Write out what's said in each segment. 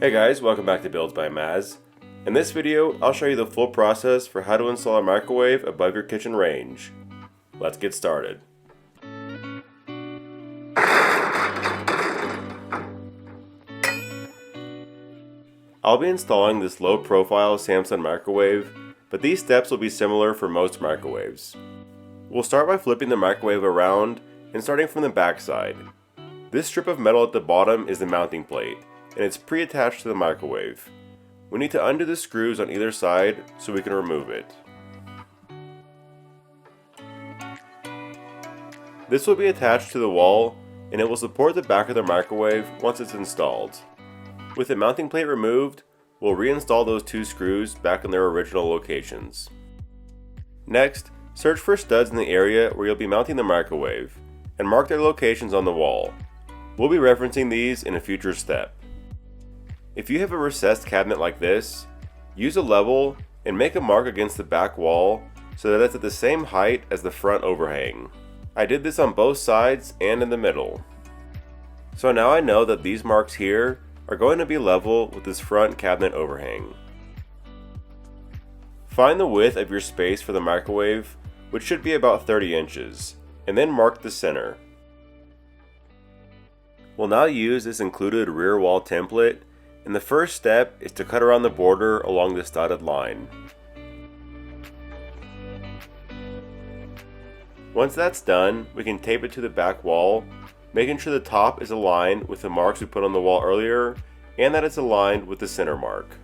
Hey guys, welcome back to Builds by Maz. In this video, I'll show you the full process for how to install a microwave above your kitchen range. Let's get started. I'll be installing this low-profile Samsung microwave, but these steps will be similar for most microwaves. We'll start by flipping the microwave around and starting from the back side. This strip of metal at the bottom is the mounting plate, and it's pre-attached to the microwave. We need to undo the screws on either side so we can remove it. This will be attached to the wall, and it will support the back of the microwave once it's installed. With the mounting plate removed, we'll reinstall those two screws back in their original locations. Next, search for studs in the area where you'll be mounting the microwave, and mark their locations on the wall. We'll be referencing these in a future step. If you have a recessed cabinet like this, use a level and make a mark against the back wall so that it's at the same height as the front overhang. I did this on both sides and in the middle. So now I know that these marks here are going to be level with this front cabinet overhang. Find the width of your space for the microwave, which should be about 30 inches, and then mark the center. We'll now use this included rear wall template, and the first step is to cut around the border along this dotted line. Once that's done, we can tape it to the back wall, making sure the top is aligned with the marks we put on the wall earlier, and that it's aligned with the center mark.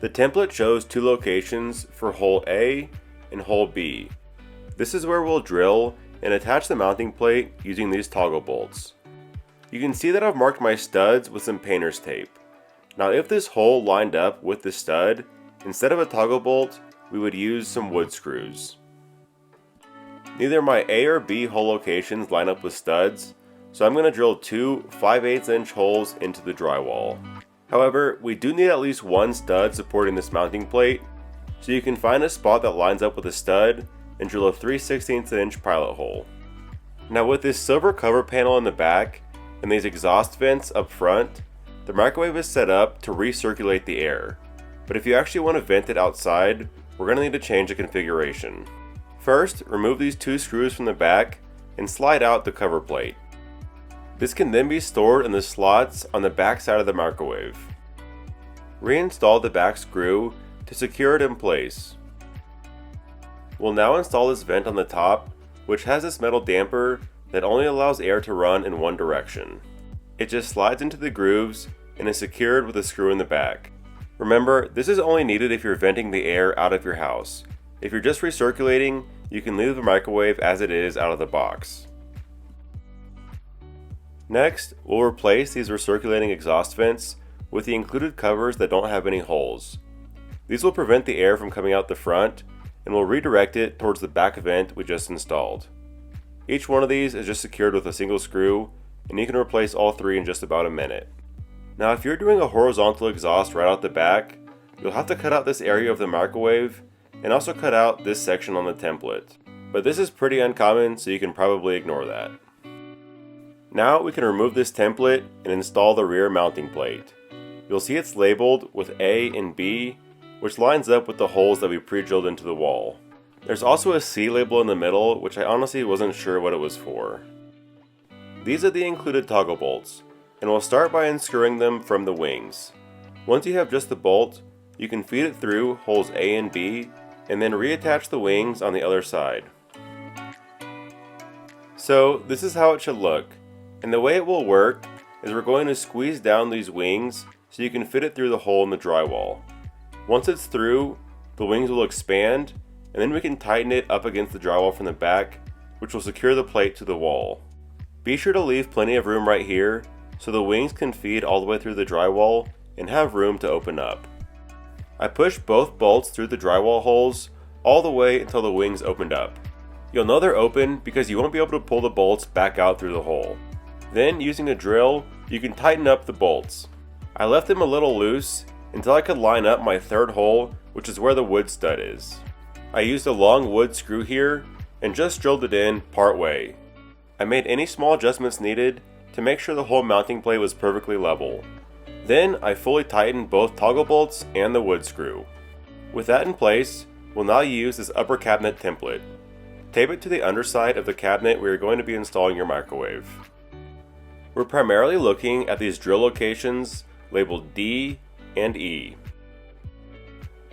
The template shows two locations for hole A and hole B. This is where we'll drill and attach the mounting plate using these toggle bolts. You can see that I've marked my studs with some painter's tape. Now if this hole lined up with the stud, instead of a toggle bolt, we would use some wood screws. Neither my A or B hole locations line up with studs, so I'm going to drill two 5/8 inch holes into the drywall. However, we do need at least one stud supporting this mounting plate, so you can find a spot that lines up with a stud and drill a 3/16 inch pilot hole. Now with this silver cover panel in the back, and these exhaust vents up front, the microwave is set up to recirculate the air. But if you actually want to vent it outside, we're going to need to change the configuration. First, remove these two screws from the back and slide out the cover plate. This can then be stored in the slots on the back side of the microwave. Reinstall the back screw to secure it in place. We'll now install this vent on the top, which has this metal damper that only allows air to run in one direction. It just slides into the grooves and is secured with a screw in the back. Remember, this is only needed if you're venting the air out of your house. If you're just recirculating, you can leave the microwave as it is out of the box. Next, we'll replace these recirculating exhaust vents with the included covers that don't have any holes. These will prevent the air from coming out the front, and will redirect it towards the back vent we just installed. Each one of these is just secured with a single screw, and you can replace all three in just about a minute. Now if you're doing a horizontal exhaust right out the back, you'll have to cut out this area of the microwave, and also cut out this section on the template. But this is pretty uncommon, so you can probably ignore that. Now we can remove this template and install the rear mounting plate. You'll see it's labeled with A and B, which lines up with the holes that we pre-drilled into the wall. There's also a C label in the middle, which I honestly wasn't sure what it was for. These are the included toggle bolts, and we'll start by unscrewing them from the wings. Once you have just the bolt, you can feed it through holes A and B, and then reattach the wings on the other side. So this is how it should look, and the way it will work is we're going to squeeze down these wings so you can fit it through the hole in the drywall. Once it's through, the wings will expand, and then we can tighten it up against the drywall from the back, which will secure the plate to the wall. Be sure to leave plenty of room right here so the wings can feed all the way through the drywall and have room to open up. I pushed both bolts through the drywall holes all the way until the wings opened up. You'll know they're open because you won't be able to pull the bolts back out through the hole. Then, using a drill, you can tighten up the bolts. I left them a little loose until I could line up my third hole, which is where the wood stud is. I used a long wood screw here and just drilled it in part way. I made any small adjustments needed to make sure the whole mounting plate was perfectly level. Then I fully tightened both toggle bolts and the wood screw. With that in place, we'll now use this upper cabinet template. Tape it to the underside of the cabinet where you're going to be installing your microwave. We're primarily looking at these drill locations labeled D and E.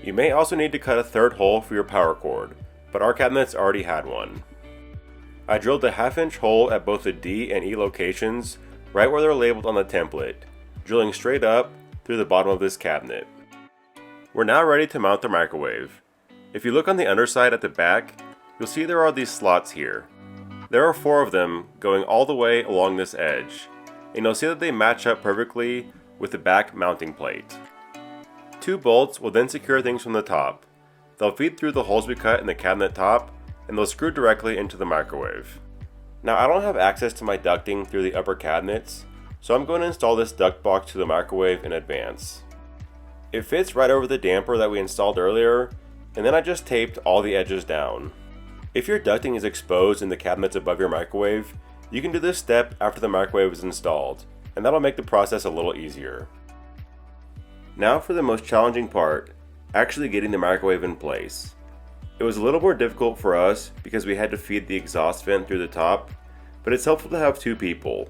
You may also need to cut a third hole for your power cord, but our cabinets already had one. I drilled a 1/2-inch hole at both the D and E locations right where they're labeled on the template, drilling straight up through the bottom of this cabinet. We're now ready to mount the microwave. If you look on the underside at the back, you'll see there are these slots here. There are 4 of them going all the way along this edge, and you'll see that they match up perfectly with the back mounting plate. 2 bolts will then secure things from the top. They'll feed through the holes we cut in the cabinet top, and they'll screw directly into the microwave. Now I don't have access to my ducting through the upper cabinets, so I'm going to install this duct box to the microwave in advance. It fits right over the damper that we installed earlier, and then I just taped all the edges down. If your ducting is exposed in the cabinets above your microwave, you can do this step after the microwave is installed, and that'll make the process a little easier. Now for the most challenging part, actually getting the microwave in place. It was a little more difficult for us because we had to feed the exhaust vent through the top, but it's helpful to have 2 people.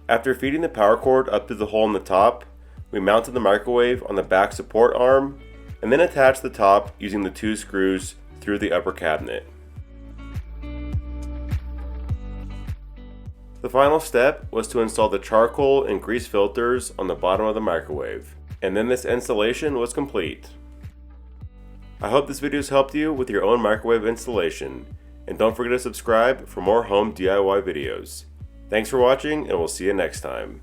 After feeding the power cord up through the hole in the top, we mounted the microwave on the back support arm, and then attached the top using the 2 screws through the upper cabinet. The final step was to install the charcoal and grease filters on the bottom of the microwave, and then this installation was complete. I hope this video has helped you with your own microwave installation, and don't forget to subscribe for more home DIY videos. Thanks for watching, and we'll see you next time.